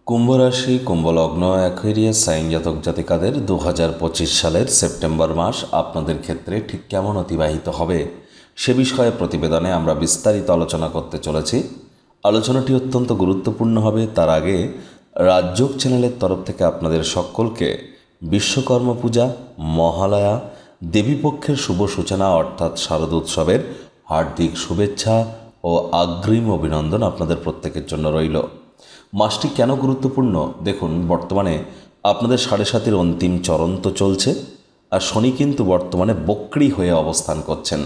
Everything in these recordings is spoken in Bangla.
কুম্ভ রাশি কুম্ভ লগ্ন অ্যাকুয়ারিয়াস সাইন জাতক জাতিকাদের 2025 সালের সেপ্টেম্বর মাস আপনাদের ক্ষেত্রে ঠিক কেমন অতিবাহিত হবে সে বিষয়ে প্রতিবেদনে আমরা বিস্তারিত আলোচনা করতে চলেছি। আলোচনাটি অত্যন্ত গুরুত্বপূর্ণ হবে। তার আগে রাজযোগ চ্যানেলের তরফ থেকে আপনাদের সকলকে বিশ্বকর্মা পূজা, মহালয়া, দেবীপক্ষের শুভ সূচনা অর্থাৎ শারদ উৎসবের হার্দিক শুভেচ্ছা ও অগ্রিম অভিনন্দন আপনাদের প্রত্যেকের জন্য রইল। মাসটি কেন গুরুত্বপূর্ণ দেখুন, বর্তমানে আপনাদের 7.5 অন্তিম চরণ তো চলছে, আর শনি কিন্তু বর্তমানে বক্রী হয়ে অবস্থান করছেন।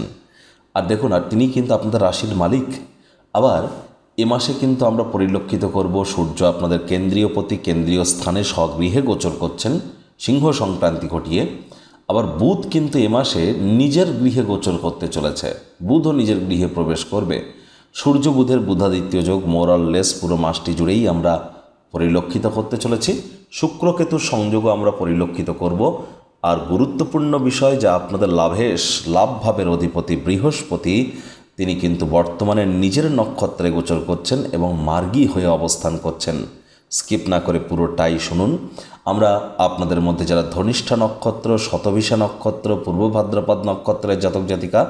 আর দেখুন, আর তিনি কিন্তু আপনাদের রাশির মালিক। আবার এ মাসে কিন্তু আমরা পরিলক্ষিত করব সূর্য আপনাদের কেন্দ্রীয় স্থানে স্বগৃহে গোচর করছেন সিংহ সংক্রান্তি ঘটিয়ে। আবার বুধ কিন্তু এ মাসে নিজের গৃহে গোচর করতে চলেছে, বুধও নিজের গৃহে প্রবেশ করবে। সূর্য বুধের বুধাদিত্য যোগ মোরাললেস পুরো মাসটি জুড়েই আমরা পরিলক্ষিত করতে চলেছি। শুক্র কেতুর সংযোগও আমরা পরিলক্ষিত করব। আর গুরুত্বপূর্ণ বিষয়, যা আপনাদের লাভ ভাবের অধিপতি বৃহস্পতি, তিনি কিন্তু বর্তমানে নিজের নক্ষত্রে গোচর করছেন এবং মার্গী হয়ে অবস্থান করছেন। স্কিপ না করে পুরোটাই শুনুন। আমরা আপনাদের মধ্যে যারা ধনিষ্ঠা নক্ষত্র, শতভিষা নক্ষত্র, পূর্ব ভাদ্রপদ নক্ষত্রের জাতক জাতিকা,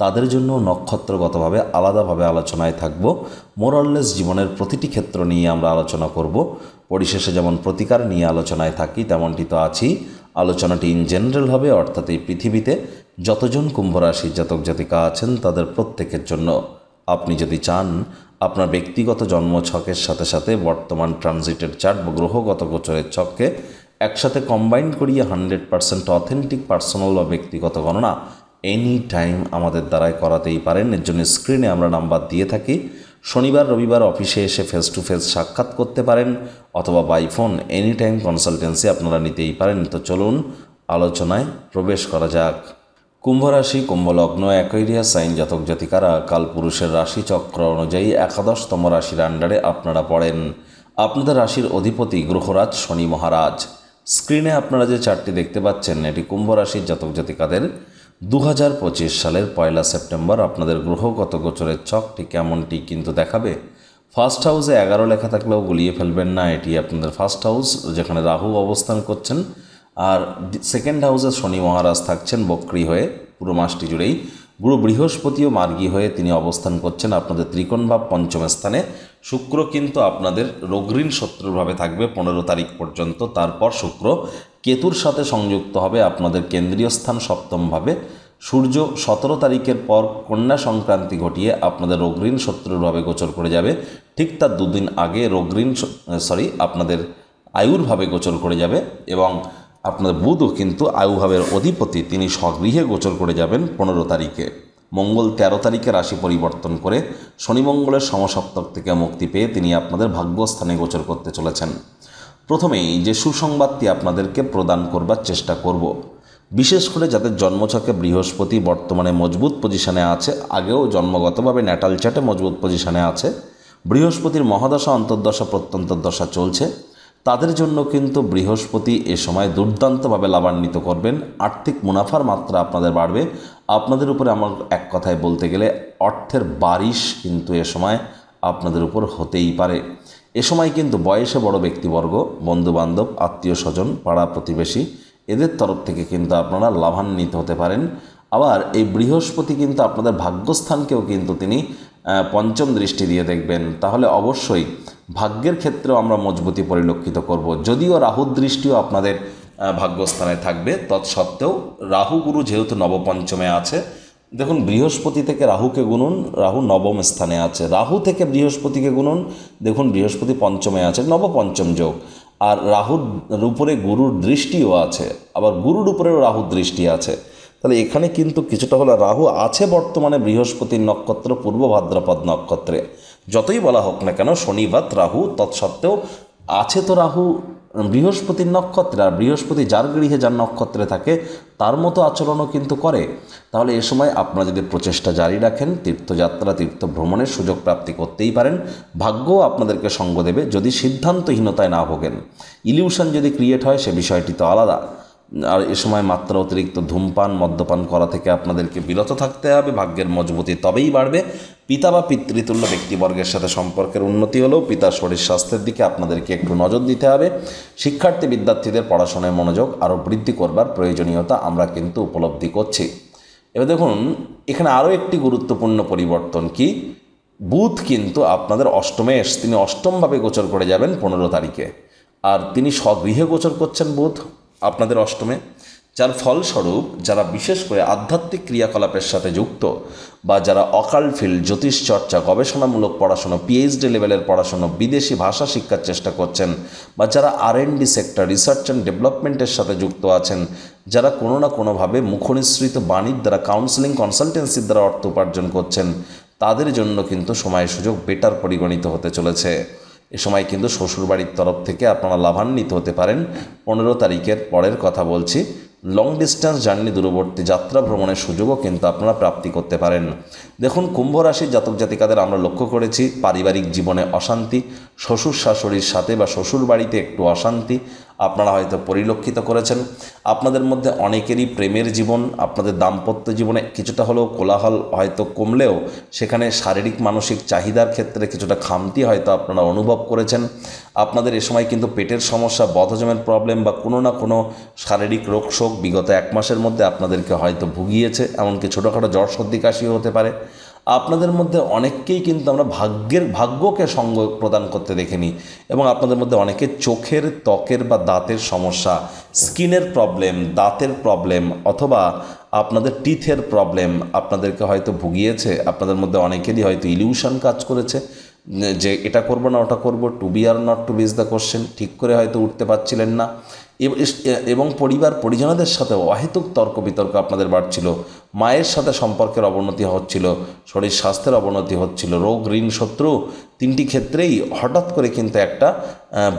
তাদের জন্য নক্ষত্রগতভাবে আলাদাভাবে আলোচনায় থাকব। মোরাললেস জীবনের প্রতিটি ক্ষেত্র নিয়ে আমরা আলোচনা করব। পরিশেষে যেমন প্রতিকার নিয়ে আলোচনায় থাকি, তেমনটি তো আছি। আলোচনাটি ইন জেনারেল হবে, অর্থাৎ এই পৃথিবীতে যতজন কুম্ভ রাশির জাতক জাতিকা আছেন তাদের প্রত্যেকের জন্য। আপনি যদি চান আপনার ব্যক্তিগত জন্মছকের সাথে সাথে বর্তমান ট্রানজিটের চার্ট বা গ্রহগত গোচরের ছককে একসাথে কম্বাইন করিয়ে 100% অথেন্টিক পার্সোনাল বা ব্যক্তিগত গণনা এনি টাইম আমাদের দ্বারাই করাতেই পারেন। এর জন্য স্ক্রিনে আমরা নাম্বার দিয়ে থাকি। শনিবার রবিবার অফিসে এসে ফেস টু ফেস সাক্ষাৎ করতে পারেন, অথবা by phone any time consultancy আপনারা নিতেই পারেন। তো চলুন আলোচনায় প্রবেশ করা যাক। কুম্ভ রাশি কুম্ভ লগ্ন অ্যাকুয়ারিয়াস সাইন জাতক জাতিকারা কালপুরুষের রাশিচক্র অনুযায়ী 11তম রাশির আন্ডারে আপনারা পড়েন। আপনাদের রাশির অধিপতি গ্রহরাজ শনি মহারাজ। স্ক্রিনে আপনারা যে চার্টটি দেখতে পাচ্ছেন, এটি কুম্ভ রাশির জাতক জাতিকাদের 2025 সালের 1 সেপ্টেম্বর আপনাদের গ্রহগত গোচরের ছকটি কেমনটি কিন্তু দেখাবে। ফার্স্ট হাউসে 11 লেখা থাকলেও গুলিয়ে ফেলবেন না, এটি আপনাদের ফার্স্ট হাউস যেখানে রাহু অবস্থান করছেন। আর সেকেন্ড হাউসে শনি মহারাজ থাকছেন বক্রী হয়ে পুরো মাসটি জুড়েই। গুরু বৃহস্পতিও মার্গী হয়ে তিনি অবস্থান করছেন আপনাদের ত্রিকোণ ভাব পঞ্চম স্থানে। শুক্র কিন্তু আপনাদের রোগঋণ শত্রুভাবে থাকবে 15 তারিখ পর্যন্ত। তারপর শুক্র কেতুর সাথে সংযুক্ত হবে আপনাদের কেন্দ্রীয় স্থান সপ্তমভাবে। সূর্য 17 তারিখের পর কন্যা সংক্রান্তি ঘটিয়ে আপনাদের রোগঋণ শত্রুভাবে গোচর করে যাবে। ঠিক তার দুদিন আগে আপনাদের আয়ুর্ভাবে গোচর করে যাবে। এবং আপনাদের বুধও কিন্তু আয়ুভাবের অধিপতি, তিনি স্বগৃহে গোচর করে যাবেন 15 তারিখে। মঙ্গল 13 তারিখে রাশি পরিবর্তন করে শনি মঙ্গলের সমসপ্তক থেকে মুক্তি পেয়ে তিনি আপনাদের ভাগ্যস্থানে গোচর করতে চলেছেন। প্রথমেই যে সুসংবাদটি আপনাদেরকে প্রদান করবার চেষ্টা করব, বিশেষ করে যাদের জন্মছকে বৃহস্পতি বর্তমানে মজবুত পজিশনে আছে, আগেও জন্মগতভাবে ন্যাটাল চার্টে মজবুত পজিশনে আছে, বৃহস্পতির মহাদশা অন্তর্দশা প্রত্যন্তর্দশা চলছে, তাদের জন্য কিন্তু বৃহস্পতি এ সময় দুর্দান্তভাবে লাভান্বিত করবেন। আর্থিক মুনাফার মাত্রা আপনাদের বাড়বে। আপনাদের উপরে আমার এক কথায় বলতে গেলে অর্থের বারিশ কিন্তু এ সময় আপনাদের উপর হতেই পারে। এ সময় কিন্তু বয়সে বড় ব্যক্তিবর্গ, বন্ধুবান্ধব, আত্মীয় স্বজন, পাড়া প্রতিবেশী, এদের তরফ থেকে কিন্তু আপনারা লাভান্বিত হতে পারেন। আবার এই বৃহস্পতি কিন্তু আপনাদের ভাগ্যস্থানকেও কিন্তু তিনি পঞ্চম দৃষ্টি দিয়ে দেখবেন। তাহলে অবশ্যই ভাগ্যের ক্ষেত্রেও আমরা মজবুতি পরিলক্ষিত করব। যদিও রাহুর দৃষ্টিও আপনাদের ভাগ্যস্থানে থাকবে, তৎসত্ত্বেও রাহু গুরু যেহেতু নবপঞ্চমে আছে, দেখুন বৃহস্পতি থেকে রাহুকে গুনুন, রাহু নবম স্থানে আছে। রাহু থেকে বৃহস্পতিকে গুনুন, দেখুন বৃহস্পতি পঞ্চমে আছে, নবপঞ্চম যোগ। আর রাহুর উপরে গুরুর দৃষ্টিও আছে, আবার গুরুর উপরেও রাহুর দৃষ্টি আছে। তাহলে এখানে কিন্তু কিছুটা হলে রাহু আছে বর্তমানে বৃহস্পতির নক্ষত্র পূর্ব ভাদ্রপদ নক্ষত্রে। যতই বলা হোক না কেন শনিবার রাহু, তৎসত্ত্বেও আছে তো রাহু বৃহস্পতির নক্ষত্রে। আর বৃহস্পতি যার গৃহে যার নক্ষত্রে থাকে তার মতো আচরণও কিন্তু করে। তাহলে এ সময় আপনারা যদি প্রচেষ্টা জারি রাখেন, তীর্থযাত্রা তীর্থ ভ্রমণের সুযোগ প্রাপ্তি করতেই পারেন। ভাগ্যও আপনাদেরকে সঙ্গ দেবে যদি সিদ্ধান্তহীনতায় না ভোগেন। ইলিউশন যদি ক্রিয়েট হয় সে বিষয়টি তো আলাদা। আর এ সময় মাত্রা অতিরিক্ত ধূমপান মদ্যপান করা থেকে আপনাদেরকে বিরত থাকতে হবে। ভাগ্যের মজবুতি তবেই বাড়বে। পিতা বা পিতৃতুল্য ব্যক্তিবর্গের সাথে সম্পর্কের উন্নতি হলেও পিতার শরীর স্বাস্থ্যের দিকে আপনাদেরকে একটু নজর দিতে হবে। শিক্ষার্থী বিদ্যার্থীদের পড়াশোনায় মনোযোগ আরও বৃদ্ধি করবার প্রয়োজনীয়তা আমরা কিন্তু উপলব্ধি করছি। এবার দেখুন, এখানে আরও একটি গুরুত্বপূর্ণ পরিবর্তন কি, বুধ কিন্তু আপনাদের অষ্টমে তিনি অষ্টমভাবে গোচর করে যাবেন 15 তারিখে, আর তিনি স্বগৃহে গোচর করছেন বুধ আপনাদের অষ্টমে, যার ফলস্বরূপ যারা বিশেষ করে আধ্যাত্মিক ক্রিয়াকলাপের সাথে যুক্ত বা যারা অকাল্ট ফিল্ড, জ্যোতিষ চর্চা, গবেষণামূলক পড়াশুনো, পিএইচডি লেভেলের পড়াশুনো, বিদেশি ভাষা শিক্ষার চেষ্টা করছেন, বা যারা R&D সেক্টর, রিসার্চ অ্যান্ড ডেভেলপমেন্টের সাথে যুক্ত আছেন, যারা কোনো না কোনোভাবে মুখনিসৃত বাণীর দ্বারা, কাউন্সেলিং, কনসালটেন্সির দ্বারা অর্থ উপার্জন করছেন, তাদের জন্য কিন্তু সময় সুযোগ বেটার পরিগণিত হতে চলেছে। এ সময় কিন্তু শ্বশুরবাড়ির তরফ থেকে আপনারা লাভান্বিত হতে পারেন। 15 তারিখের পরের কথা বলছি, লং ডিস্টেন্স জার্নি, দূরবর্তী যাত্রা ভ্রমণের সুযোগও কিন্তু আপনারা প্রাপ্তি করতে পারেন। দেখুন, কুম্ভ রাশির জাতক জাতিকাদের আমরা লক্ষ্য করেছি পারিবারিক জীবনে অশান্তি, শ্বশুর শাশুড়ির সাথে বা শ্বশুর বাড়িতে একটু অশান্তি আপনারা হয়তো পরিলক্ষিত করেছেন। আপনাদের মধ্যে অনেকেরই প্রেমের জীবন, আপনাদের দাম্পত্য জীবনে কিছুটা হলেও কোলাহল হয়তো কমলেও সেখানে শারীরিক মানসিক চাহিদার ক্ষেত্রে কিছুটা খামতি হয়তো আপনারা অনুভব করেছেন। আপনাদের এ সময় কিন্তু পেটের সমস্যা, বদহজমের প্রবলেম বা কোনো না কোনো শারীরিক রোগ শোক বিগত 1 মাসের মধ্যে আপনাদেরকে হয়তো ভুগিয়েছে, এমনকি ছোটোখাটো জ্বর সর্দি কাশিও হতে পারে। আপনাদের মধ্যে অনেককেই কিন্তু আমরা ভাগ্যকে সঙ্গ প্রদান করতে দেখিনি, এবং আপনাদের মধ্যে অনেকে চোখের, ত্বকের বা দাঁতের সমস্যা, স্কিনের প্রবলেম, দাঁতের প্রবলেম অথবা আপনাদের টিথের প্রবলেম আপনাদেরকে হয়তো ভুগিয়েছে। আপনাদের মধ্যে অনেকেরই হয়তো ইলিউশন কাজ করেছে যে এটা করব না ওটা করব, to be or not to be is the question, ঠিক করে হয়তো উঠতে পারছিলেন না, এবং পরিবার পরিজনদের সাথে অহেতুক তর্ক বিতর্ক আপনাদের বাড়ছিল, মায়ের সাথে সম্পর্কের অবনতি হচ্ছিল, শরীর স্বাস্থ্যের অবনতি হচ্ছিল, রোগ, ঋণ, শত্রু, 3টি ক্ষেত্রেই হঠাৎ করে কিন্তু একটা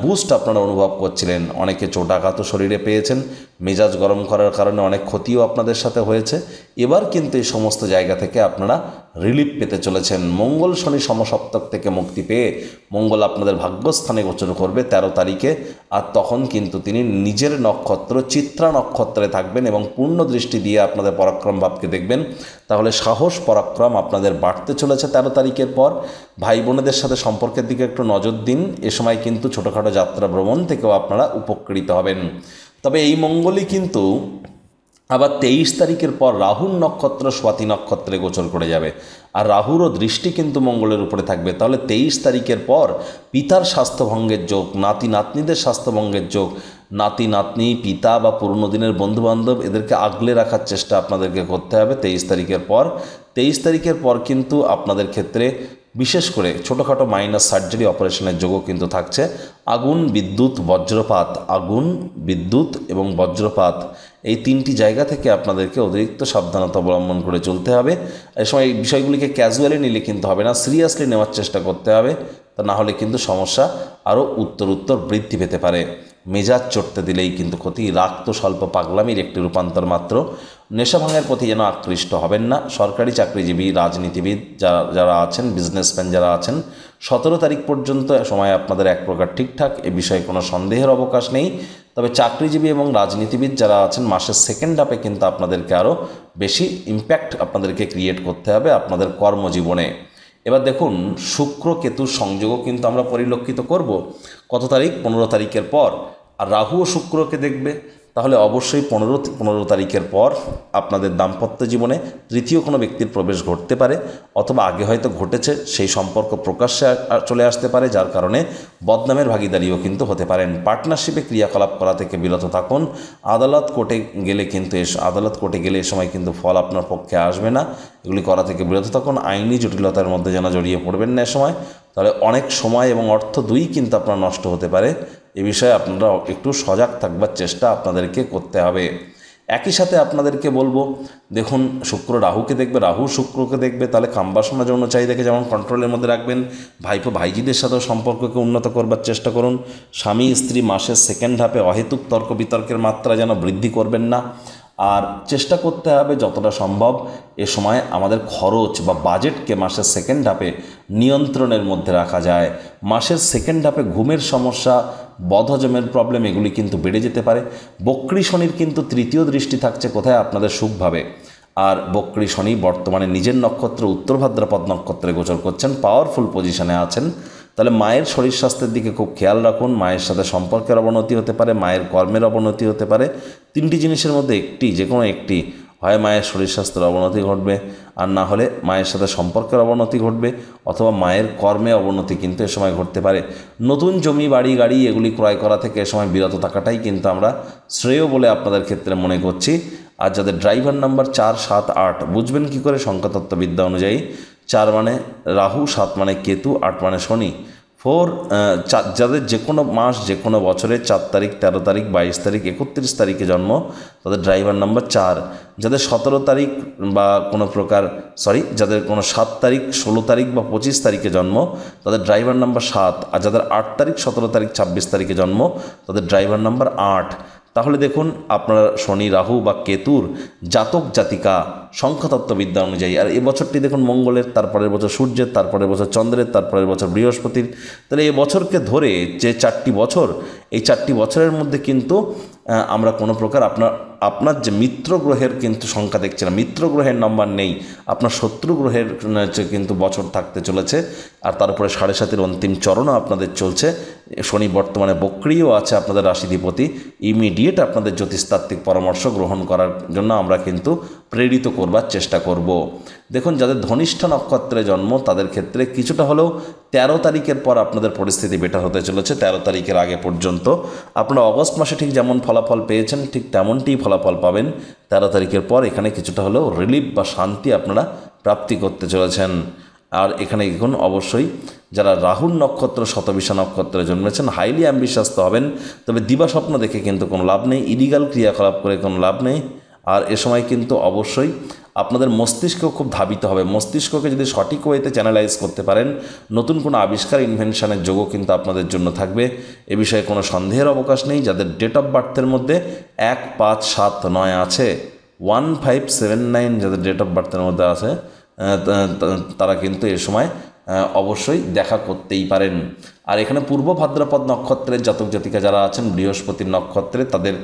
বুস্ট আপনারা অনুভব করছিলেন। অনেকে চোটাঘাতও শরীরে পেয়েছেন, মেজাজ গরম করার কারণে অনেক ক্ষতিও আপনাদের সাথে হয়েছে। এবার কিন্তু এই সমস্ত জায়গা থেকে আপনারা রিলিফ পেতে চলেছেন। মঙ্গল শনি সমসপ্তক থেকে মুক্তি পেয়ে মঙ্গল আপনাদের ভাগ্যস্থানে গোচর করবে 13 তারিখে, আর তখন কিন্তু তিনি নিজের নক্ষত্র চিত্রা নক্ষত্রে থাকবেন এবং পূর্ণ দৃষ্টি দিয়ে আপনাদের পরাক্রম ভাবকে দেখবেন। তাহলে সাহস পরাক্রম আপনাদের বাড়তে চলেছে 13 তারিখের পর। ভাই বোনেদের সাথে সম্পর্কের দিকে একটু নজর দিন। এ সময় কিন্তু ছোটোখাটো যাত্রা ভ্রমণ থেকেও আপনারা উপকৃত হবেন। তবে এই মঙ্গলই কিন্তু আবার 23 তারিখের পর রাহুর নক্ষত্র স্বাতি নক্ষত্রে গোচর করে যাবে, আর রাহুরও দৃষ্টি কিন্তু মঙ্গলের উপরে থাকবে। তাহলে 23 তারিখের পর পিতার স্বাস্থ্যভঙ্গের যোগ, নাতি নাতনিদের স্বাস্থ্যভঙ্গের যোগ, নাতি নাতনি, পিতা বা পুরনো দিনের বন্ধুবান্ধব এদেরকে আগলে রাখার চেষ্টা আপনাদেরকে করতে হবে 23 তারিখের পর। 23 তারিখের পর কিন্তু আপনাদের ক্ষেত্রে বিশেষ করে ছোটোখাটো মাইনাস সার্জারি অপারেশনের যোগও কিন্তু থাকছে। আগুন, বিদ্যুৎ, বজ্রপাত, আগুন, বিদ্যুৎ এবং বজ্রপাত, এই 3টি জায়গা থেকে আপনাদেরকে অতিরিক্ত সাবধানতা অবলম্বন করে চলতে হবে। এই সময় এই বিষয়গুলিকে ক্যাজুয়ালি নিলে কিন্তু হবে না, সিরিয়াসলি নেওয়ার চেষ্টা করতে হবে, তা না হলে কিন্তু সমস্যা আরও উত্তর বৃদ্ধি পেতে পারে। মেজাজ চড়তে দিলেই কিন্তু ক্ষতি। রাগ তো স্বল্প পাগলামির একটি রূপান্তর মাত্র। নেশা ভাঙের প্রতি যেন আকৃষ্ট হবেন না। সরকারি চাকরিজীবী, রাজনীতিবিদ যারা আছেন, বিজনেসম্যান যারা আছেন, 17 তারিখ পর্যন্ত সময় আপনাদের এক প্রকার ঠিকঠাক, এ বিষয়ে কোনো সন্দেহের অবকাশ নেই। তবে চাকরিজীবী এবং রাজনীতিবিদ যারা আছেন, মাসের সেকেন্ড হাফে কিন্তু আপনাদেরকে আরও বেশি ইম্প্যাক্ট আপনাদেরকে ক্রিয়েট করতে হবে আপনাদের কর্মজীবনে। এবার দেখুন, শুক্র কেতুর সংযোগও কিন্তু আমরা পরিলক্ষিত করব কত তারিখ, 15 তারিখের পর। আর রাহু ও শুক্রকে দেখবে, তাহলে অবশ্যই 15 তারিখের পর আপনাদের দাম্পত্য জীবনে তৃতীয় কোনো ব্যক্তির প্রবেশ ঘটতে পারে, অথবা আগে হয়তো ঘটেছে, সেই সম্পর্ক প্রকাশ্যে চলে আসতে পারে, যার কারণে বদনামের ভাগীদারিও কিন্তু হতে পারেন। পার্টনারশিপে ক্রিয়াকলাপ করা থেকে বিরত থাকুন। আদালত কোর্টে গেলে এ সময় কিন্তু ফল আপনার পক্ষে আসবে না, এগুলি করা থেকে বিরত থাকুন। আইনি জটিলতার মধ্যে যেন জড়িয়ে পড়বেন না এ সময়, তাহলে অনেক সময় এবং অর্থ দুই কিন্তু আপনার নষ্ট হতে পারে। এ বিষয়ে আপনারা একটু সজাগ থাকবার চেষ্টা আপনাদেরকে করতে হবে। একই সাথে আপনাদেরকে বলবো, দেখুন, শুক্র রাহুকে দেখবে, রাহু শুক্রকে দেখবে, তাহলে কামবাসনা যৌন চাহিদাকে যেমন কন্ট্রোলের মধ্যে রাখবেন, ভাইপো ভাইজিদের সাথেও সম্পর্ককে উন্নত করবার চেষ্টা করুন। স্বামী স্ত্রী মাসের সেকেন্ড হাফে অহেতুক তর্ক বিতর্কের মাত্রা যেন বৃদ্ধি করবেন না। আর চেষ্টা করতে হবে যতটা সম্ভব এ সময় আমাদের খরচ বা বাজেটকে মাসের সেকেন্ড হাফে নিয়ন্ত্রণের মধ্যে রাখা যায়। মাসের সেকেন্ড হাফে ঘুমের সমস্যা, বদহজমের প্রবলেম এগুলি কিন্তু বেড়ে যেতে পারে। বক্রী শনির কিন্তু তৃতীয় দৃষ্টি থাকছে কোথায়, আপনাদের সুখভাবে। আর বক্রী শনি বর্তমানে নিজের নক্ষত্র উত্তর ভাদ্রপদ নক্ষত্রে গোচর করছেন, পাওয়ারফুল পজিশনে আছেন। তাহলে মায়ের শরীর স্বাস্থ্যের দিকে খুব খেয়াল রাখুন। মায়ের সাথে সম্পর্কের অবনতি হতে পারে, মায়ের কর্মের অবনতি হতে পারে। তিনটি জিনিসের মধ্যে একটি, যে কোনো একটি, হয় মায়ের শরীর স্বাস্থ্যের অবনতি ঘটবে, আর না হলে মায়ের সাথে সম্পর্কের অবনতি ঘটবে, অথবা মায়ের কর্মে অবনতি কিন্তু এ সময় ঘটতে পারে। নতুন জমি বাড়ি গাড়ি এগুলি ক্রয় করা থেকে এ সময় বিরত থাকাটাই কিন্তু আমরা শ্রেয় বলে আপনাদের ক্ষেত্রে মনে করছি। আর যাদের ড্রাইভার নাম্বার 4, 7, 8 বুঝবেন কী করে সংখ্যাতত্ত্ববিদ্যা অনুযায়ী? 4 মানে রাহু, 7 মানে কেতু, 8 মানে শনি। যাদের যে কোনো মাস যে কোনো বছরে 4 তারিখ, 13 তারিখ, 22 তারিখ, 31 তারিখে জন্ম, তাদের ড্রাইভার নাম্বার 4। যাদের 17 তারিখ বা কোনো প্রকার যাদের কোনো 7 তারিখ, 16 তারিখ বা 25 তারিখে জন্ম, তাদের ড্রাইভার নাম্বার 7। আর যাদের 8 তারিখ, 17 তারিখ, 26 তারিখে জন্ম, তাদের ড্রাইভার নাম্বার 8। তাহলে দেখুন আপনার শনি, রাহু বা কেতুর জাতক জাতিকা সংখ্যাতত্ত্ববিদ্যা অনুযায়ী। আর এই বছরটি দেখুন মঙ্গলের, তারপরের বছর সূর্যের, তারপরের বছর চন্দ্রের, তারপরের বছর বৃহস্পতির। তাহলে এই বছরকে ধরে যে 4টি বছর, এই 4টি বছরের মধ্যে কিন্তু আমরা কোনো প্রকার আপনার যে মিত্র গ্রহের কিন্তু সংখ্যা দেখছি না, মিত্র গ্রহের নাম্বার নেই, আপনার শত্রু গ্রহের কিন্তু বছর থাকতে চলেছে। আর তারপরে 7.5 অন্তিম চরণও আপনাদের চলছে। শনি বর্তমানে বক্রিয় আছে আপনাদের রাশিধিপতি। ইমিডিয়েট আপনাদের জ্যোতিষতাত্ত্বিক পরামর্শ গ্রহণ করার জন্য আমরা কিন্তু প্রেরিত করবার চেষ্টা করব। দেখুন যাদের ধনিষ্ঠা নক্ষত্রে জন্ম, তাদের ক্ষেত্রে কিছুটা হলেও 13 তারিখের পর আপনাদের পরিস্থিতি বেটার হতে চলেছে। 13 তারিখের আগে পর্যন্ত আপনারা অগস্ট মাসে ঠিক যেমন ফলাফল পেয়েছেন ঠিক তেমনটিই ফলাফল পাবেন। 13 তারিখের পর এখানে কিছুটা হলেও রিলিফ বা শান্তি আপনারা প্রাপ্তি করতে চলেছেন। আর এখানে দেখুন অবশ্যই যারা রাহুর নক্ষত্র, শতবিশা নক্ষত্রে জন্মেছেন, হাইলি অ্যাম্বিশাস তো হবেন, তবে দিবাস্বপ্ন দেখে কিন্তু কোনো লাভ নেই, ইলিগাল ক্রিয়াকলাপ করে কোনো লাভ নেই। আর এ সময় কিন্তু অবশ্যই আপনাদের মস্তিষ্ক খুব ধাবিত হবে। মস্তিষ্ককে যদি সঠিক ওয়েতে চ্যানেলাইজ করতে পারেন, নতুন কোনো আবিষ্কার, ইনভেনশনের যোগও কিন্তু আপনাদের জন্য থাকবে। এ বিষয়ে কোনো সন্দেহের অবকাশ নেই। যাদের ডেট অফ বার্থের মধ্যে 1, 5, 7, 9 আছে, 1, 5, 7, 9 যাদের ডেট অফ বার্থের মধ্যে আছে, তারা কিন্তু এ সময় অবশ্যই দেখা করতেই পারেন। আর এখানে পূর্ব ভাদ্রপদ নক্ষত্রের জাতক জাতিকা যারা আছেন, বৃহস্পতির নক্ষত্রে, তাদের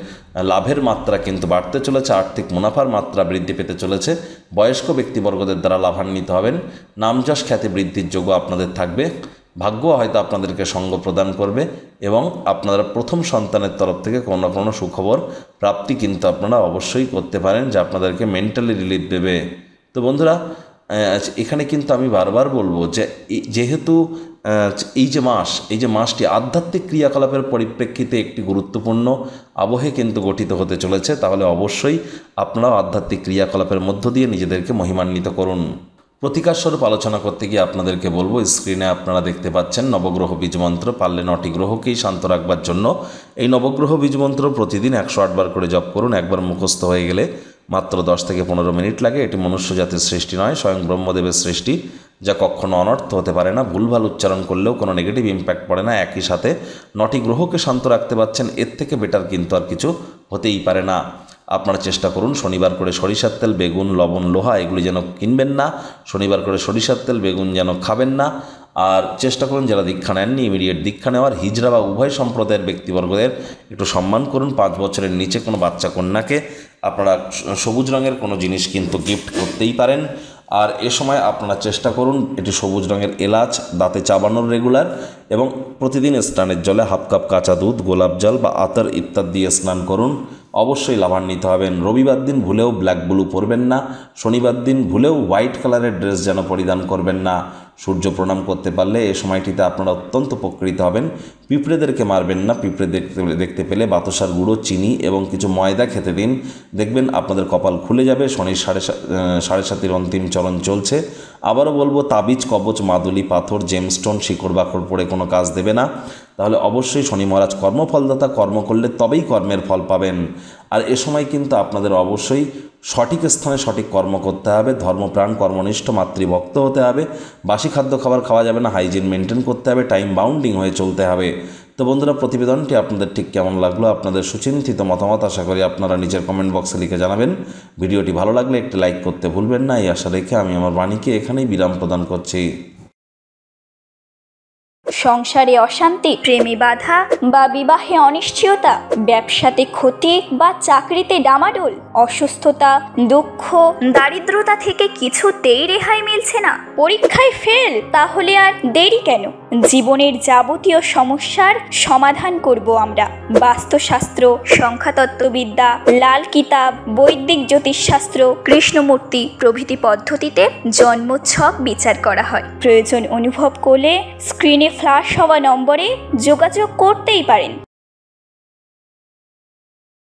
লাভের মাত্রা কিন্তু বাড়তে চলেছে, আর্থিক মুনাফার মাত্রা বৃদ্ধি পেতে চলেছে। বয়স্ক ব্যক্তিবর্গদের দ্বারা লাভান্বিত হবেন, নামযশ খ্যাতি বৃদ্ধির যোগ্য আপনাদের থাকবে। ভাগ্য হয়তো আপনাদেরকে সঙ্গ প্রদান করবে এবং আপনারা প্রথম সন্তানের তরফ থেকে কোনো না কোনো সুখবর প্রাপ্তি কিন্তু আপনারা অবশ্যই করতে পারেন, যা আপনাদেরকে মেন্টালি রিলিফ দেবে। তো বন্ধুরা, এখানে কিন্তু আমি বারবার বলবো যে যেহেতু এই যে মাসটি আধ্যাত্মিক ক্রিয়াকলাপের পরিপ্রেক্ষিতে একটি গুরুত্বপূর্ণ আবহে কিন্তু গঠিত হতে চলেছে, তাহলে অবশ্যই আপনারাও আধ্যাত্মিক ক্রিয়াকলাপের মধ্য দিয়ে নিজেদেরকে মহিমান্বিত করুন। প্রতিকার স্বরূপ আলোচনা করতে গিয়ে আপনাদেরকে বলবো, স্ক্রিনে আপনারা দেখতে পাচ্ছেন নবগ্রহ বীজমন্ত্র। পারলে 9টি গ্রহকেই শান্ত রাখবার জন্য এই নবগ্রহ বীজমন্ত্র প্রতিদিন 108 বার করে জপ করুন। একবার মুখস্থ হয়ে গেলে মাত্র 10 থেকে 15 মিনিট লাগে। এটি মনুষ্য জাতির সৃষ্টি নয়, স্বয়ং ব্রহ্মদেবের সৃষ্টি, যা কখনো অনর্থ হতে পারে না। ভুলভাল উচ্চারণ করলেও কোনো নেগেটিভ ইম্প্যাক্ট পড়ে না। একই সাথে 9টি গ্রহকে শান্ত রাখতে পারছেন, এর থেকে বেটার কিন্তু আর কিছু হতেই পারে না। আপনারা চেষ্টা করুন শনিবার করে সরিষার তেল, বেগুন, লবণ, লোহা এগুলি যেন কিনবেন না। শনিবার করে সরিষার তেল, বেগুন যেন খাবেন না। আর চেষ্টা করুন যারা দীক্ষা নেননি ইমিডিয়েট দীক্ষা নেওয়ার। হিজড়া বা উভয় সম্প্রদায়ের ব্যক্তিবর্গদের একটু সম্মান করুন। 5 বছরের নিচে কোনো বাচ্চা কন্যাকে আপনারা সবুজ রঙের কোনো জিনিস কিন্তু গিফট করতেই পারেন। আর এ সময় আপনারা চেষ্টা করুন এটি সবুজ রঙের এলাচ দাঁতে চাবানোর রেগুলার, এবং প্রতিদিন স্নানের জলে 1/2 কাপ কাঁচা দুধ, গোলাপ জল বা আতর ইত্যাদি দিয়ে স্নান করুন। অবশ্যই লাভান্বিত হবেন। রবিবার দিন ভুলেও ব্ল্যাক ব্লু পরবেন না। শনিবার দিন ভুলেও হোয়াইট কালারের ড্রেস যেন পরিধান করবেন না। সূর্য প্রণাম করতে পারলে এই সময়টিতে আপনারা অত্যন্ত উপকৃত হবেন। পিঁপড়েদেরকে মারবেন না। পিঁপড়ে দেখতে পেলে বাতাসার গুঁড়ো, চিনি এবং কিছু ময়দা খেতে দিন। দেখবেন আপনাদের কপাল খুলে যাবে। শনির 7.5 অন্তিম চরণ চলছে। আবারও বলবো, তাবিজ, কবচ, মাদুলি, পাথর, জেমস্টোন, শিকড় বাকড় পড়ে কোনো কাজ দেবে না। তাহলে অবশ্যই শনি মহারাজ কর্মফলদাতা, কর্ম করলে তবেই কর্মের ফল পাবেন। আর এ সময় কিন্তু আপনাদের অবশ্যই সঠিক স্থানে সঠিক কর্ম করতে হবে। ধর্মপ্রাণ, কর্মনিষ্ঠ, মাতৃভক্ত হতে হবে। বাসি খাদ্য খাবার খাওয়া যাবে না। হাইজিন মেনটেন করতে হবে। টাইম বাউন্ডিং হয়ে চলতে হবে। তো বন্ধুরা, প্রতিবেদনটি আপনাদের ঠিক কেমন লাগলো? আপনাদের সুচিন্তিত মতামত আশা করি আপনারা নিজের কমেন্ট বক্সে লিখে জানাবেন। ভিডিওটি ভালো লাগলে একটি লাইক করতে ভুলবেন না। এই আশা রেখে আমি আমার বাণীকে এখানেই বিরাম প্রদান করছি। সংসারে অশান্তি, প্রেমে বাধা বা বিবাহে অনিশ্চয়তা, ব্যবসাতে ক্ষতি বা চাকরিতে ডামাডোল, অসুস্থতা, দুঃখ, দারিদ্রতা থেকে কিছুতেই রেহাই মিলছে না, পরীক্ষায় ফেল, তাহলে আর দেরি কেন? জীবনের যাবতীয় সমস্যার সমাধান করব আমরা। বাস্তুশাস্ত্র, সংখ্যাতত্ত্ববিদ্যা, লাল কিতাব, বৈদিক জ্যোতিষশাস্ত্র, কৃষ্ণমূর্তি প্রভৃতি পদ্ধতিতে জন্মছক বিচার করা হয়। প্রয়োজন অনুভব করলে স্ক্রিনে ফ্ল্যাশ হওয়া নম্বরে যোগাযোগ করতেই পারেন।